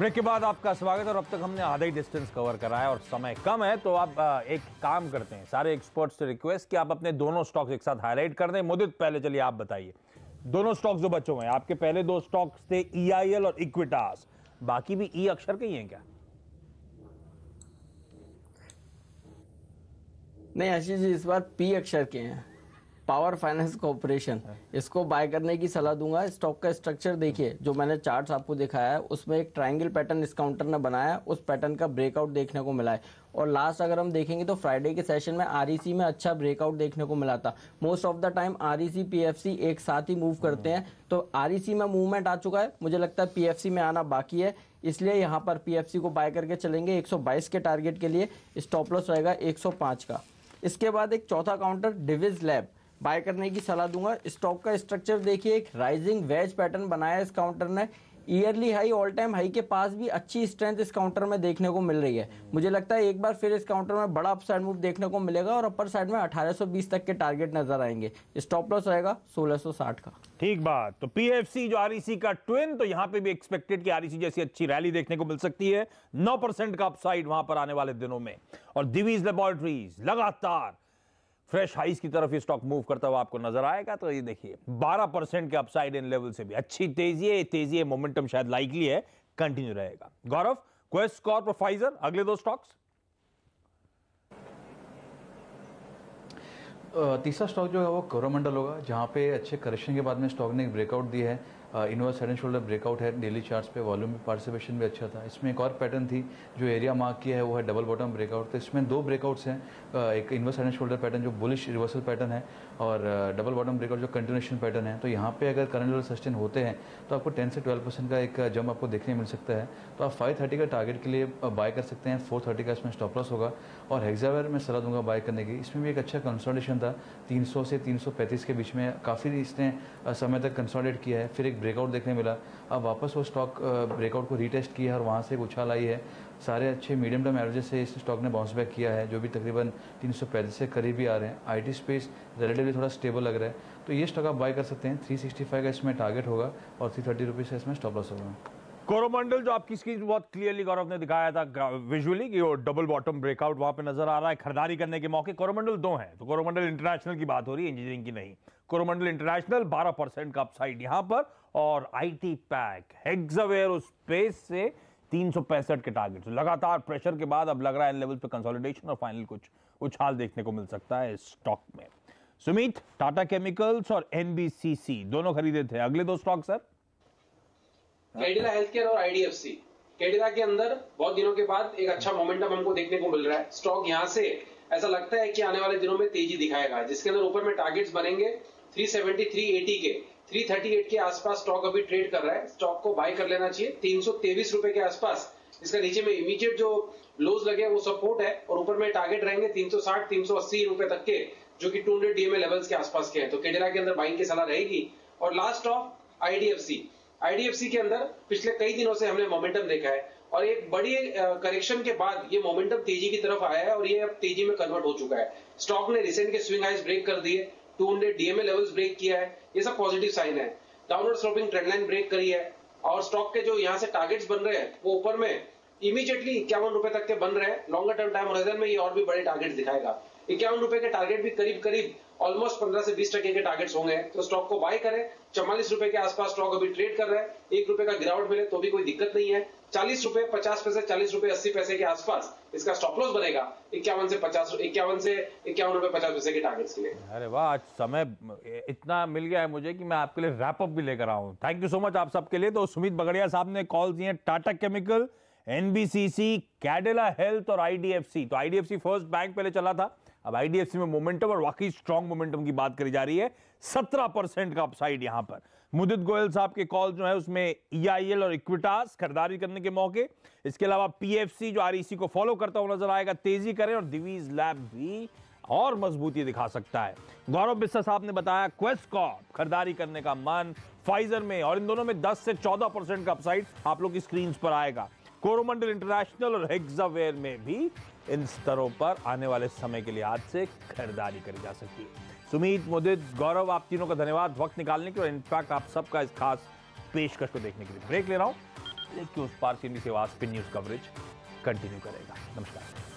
Break के बाद आपका स्वागत। और अब तक हमने आधा ही डिस्टेंस कवर करा है और समय कम है, तो आप एक काम करते हैं, सारे एक्सपर्ट्स से रिक्वेस्ट कि आप अपने दोनों स्टॉक्स एक साथ हाईलाइट कर दें। मुदित, पहले चलिए आप बताइए दोनों स्टॉक्स जो बच्चों में आपके पहले दो स्टॉक्स थे EIL और इक्विटास, बाकी भी ई अक्षर के ही हैं क्या? नहीं आशीष जी, इस बार पी अक्षर के हैं। पावर फाइनेंस कॉर्पोरेशन, इसको बाय करने की सलाह दूंगा। स्टॉक का स्ट्रक्चर देखिए, जो मैंने चार्ट्स आपको दिखाया है उसमें एक ट्रायंगल पैटर्न इस काउंटर ने बनाया, उस पैटर्न का ब्रेकआउट देखने को मिला है। और लास्ट अगर हम देखेंगे तो फ्राइडे के सेशन में REC में अच्छा ब्रेकआउट देखने को मिला था। Most of the time REC PFC एक साथ ही मूव करते हैं, तो REC में मूवमेंट आ चुका है, मुझे लगता है PFC में आना बाकी है, इसलिए यहाँ पर PFC को बाय करके चलेंगे। 122 के टारगेट के लिए स्टॉप लॉस रहेगा 105 का। इसके बाद एक चौथा काउंटर डिविज लैब, बाय करने की सलाह दूंगा। स्टॉक का स्ट्रक्चर देखिए, एक राइजिंग वेज पैटर्न बनाया है इस काउंटर ने। Yearly high, all time high के पास भी अच्छी स्ट्रेंथ इस काउंटर में देखने को मिल रही है। मुझे लगता है एक बार फिर इस काउंटर में बड़ा अपसाइड मूव देखने को मिलेगा और अपर साइड में 1820 तक के टारगेट नजर आएंगे। स्टॉप लॉस रहेगा 1660 का। ठीक बात। तो PFC जो REC का ट्विन, तो यहां पे भी एक्सपेक्टेड कि REC जैसी अच्छी रैली देखने को मिल सकती है। 9% का अपसाइड वहां पर आने वाले दिनों में। और दिवीज लैबोरेटरीज लगातार फ्रेश हाइस की तरफ ये स्टॉक मूव करता हुआ आपको नजर आएगा। तो ये देखिए 12% के अपसाइड इन लेवल से भी अच्छी तेजी है, मोमेंटम शायद लाइकली है, कंटिन्यू रहेगा। गौरव, क्वेस्ट कॉर्प और फाइजर अगले दो स्टॉक्स। तीसरा स्टॉक जो है वो कोरोमंडल होगा, जहाँ पे अच्छे करेक्शन के बाद में स्टॉक ने एक ब्रेकआउट दी है। Inverse head and shoulder breakout है डेली चार्ट्स पे, वॉल्यूम में पार्टिसिपेशन भी अच्छा था। इसमें एक और पैटर्न थी जो एरिया मार्क किया है, वो है डबल बॉटम ब्रेकआउट। तो इसमें दो ब्रेकआउट्स हैं, एक inverse head and shoulder pattern जो बुलिश रिवर्सल पैटर्न है, और डबल बॉटम ब्रेकआउट जो कंटिन्यूएशन पैटर्न है। तो यहाँ पे अगर करंट लेवल सस्टेन होते हैं तो आपको 10 से 12% का एक जंप आपको देखने मिल सकता है। तो आप 530 का टारगेट के लिए बाय कर सकते हैं। 430 का इसमें स्टॉप लॉस होगा। और हेक्सावेयर में सलाह दूंगा बाय करने की। इसमें भी एक अच्छा कंसोलिडेशन था, 300 से 335 के बीच में काफ़ी इसने समय तक कंसोलिडेट किया है, फिर एक ब्रेकआउट देखने मिला। अब वापस वो स्टॉक ब्रेकआउट को रीटेस्ट किया है और वहाँ से एक उछाल आई है। सारे अच्छे मीडियम टर्म एवरेजेस से इस स्टॉक ने बाउंस बैक किया है, जो भी तकरीबन 335 से करीब ही आ रहे हैं। IT स्पेस रिलेटिवली थोड़ा स्टेबल लग रहा है, तो ये स्टॉक आप बाय कर सकते हैं। 365 का इसमें टारगेट होगा और 330 रुपीज़ का इसमें स्टॉप लॉस होगा। कोरोमंडल जो आपकी स्क्रीन बहुत क्लियरली गौरव ने दिखाया था विजुअली कि वो डबल बॉटम ब्रेकआउट वहां पे नजर आ रहा है। खरीदारी करने के मौके कोरोमंडल दो हैं, तो कोरोमंडल इंटरनेशनल की बात हो रही है, इंजीनियरिंग की नहीं। कोरोमंडल इंटरनेशनल 12% का अपसाइड यहां पर, और IT पैक हेक्सावेयर उस स्पेस से 365 के टारगेट। लगातार प्रेशर के बाद अब लग रहा है इन लेवल पे कंसोलिडेशन और फाइनल कुछ उछाल देखने को मिल सकता है इस स्टॉक में। सुमित, टाटा केमिकल्स और NBCC दोनों खरीदे थे, अगले दो स्टॉक सर। कैडिला हेल्थकेयर और IDFC। कैडिला के अंदर बहुत दिनों के बाद एक अच्छा मोमेंटम हमको देखने को मिल रहा है। स्टॉक यहां से ऐसा लगता है कि आने वाले दिनों में तेजी दिखाएगा, जिसके अंदर ऊपर में टारगेट्स बनेंगे 370, 380 के, 338 के आसपास स्टॉक अभी ट्रेड कर रहा है। स्टॉक को बाय कर लेना चाहिए 323 रुपए के आसपास। इसका नीचे में इमीडिएट जो लोज लगे वो सपोर्ट है, और ऊपर में टारगेट रहेंगे 360, 380 रुपए तक के, जो कि 200 DMA लेवल्स के आसपास के हैं। तो कैडिला के अंदर बाइंग की सलाह रहेगी। और लास्ट स्टॉक IDFC के अंदर पिछले कई दिनों से हमने मोमेंटम देखा है, और एक बड़ी करेक्शन के बाद ये मोमेंटम तेजी की तरफ आया है और ये अब तेजी में कन्वर्ट हो चुका है। स्टॉक ने रिसेंट के स्विंग हाइज ब्रेक कर दिए, 200 DMA लेवल्स ब्रेक किया है, ये सब पॉजिटिव साइन है। Downward sloping trend line break करी है, और स्टॉक के जो यहां से टारगेट्स बन रहे हैं वो ऊपर में इमीडिएटली 51 रुपए तक के बन रहे हैं। लॉन्गर टर्म टाइम होराइजन में ये और भी बड़े टारगेट्स दिखाएगा। 51 रुपए के टारगेट भी करीब ऑलमोस्ट 15 से 20% के टारगेट्स होंगे, तो स्टॉक को बाय करें। 44 रुपए के आसपास स्टॉक अभी ट्रेड कर रहा है। 1 रुपए का गिरावट मिले तो भी कोई दिक्कत नहीं है। 40 रुपए 50 पैसे, 40 रुपए 80 पैसे के आसपास इसका स्टॉप लॉस बनेगा 51 से 51 रुपए 50 पैसे के टारगेट्स के लिए। अरे वाह, आज समय इतना मिल गया है मुझे कि मैं आपके लिए रैप अप भी लेकर आऊं। थैंक यू सो मच आप सबके लिए। तो सुमित बगड़िया साहब ने कॉल दिए Tata chemical, NBCC, Cadila health और IDFC। तो IDFC फर्स्ट बैंक पहले चला था, अब IDFC में मोमेंटम और वाकई स्ट्रॉन्ग मोमेंटम की बात करी जा रही है। 17% का अपसाइड यहां पर। मुदित गोयल साहब के कॉल जो है उसमें EIL और इक्विटास खरीदारी करने के मौके। इसके अलावा PFC जो REC को फॉलो करता हुआ नजर आएगा, तेजी करें, और दिवीज लैब भी और मजबूती दिखा सकता है। गौरव बिस्सा साहब ने बताया क्वेस्ट कॉर्प खरीदारी करने का मन, फाइजर में, और इन दोनों में 10 से 14% का अपसाइड आप लोग की स्क्रीन पर आएगा। कोरोमंडल इंटरनेशनल और हेक्सावेयर में भी इन स्तरों पर आने वाले समय के लिए आज से खरीदारी करी जा सकती है। सुमित, मुदित, गौरव, आप तीनों का धन्यवाद वक्त निकालने के और इनफैक्ट आप सबका इस खास पेशकश को देखने के लिए। ब्रेक ले रहा हूं, एक के उस पार से स्पिन न्यूज कवरेज कंटिन्यू करेगा। नमस्कार।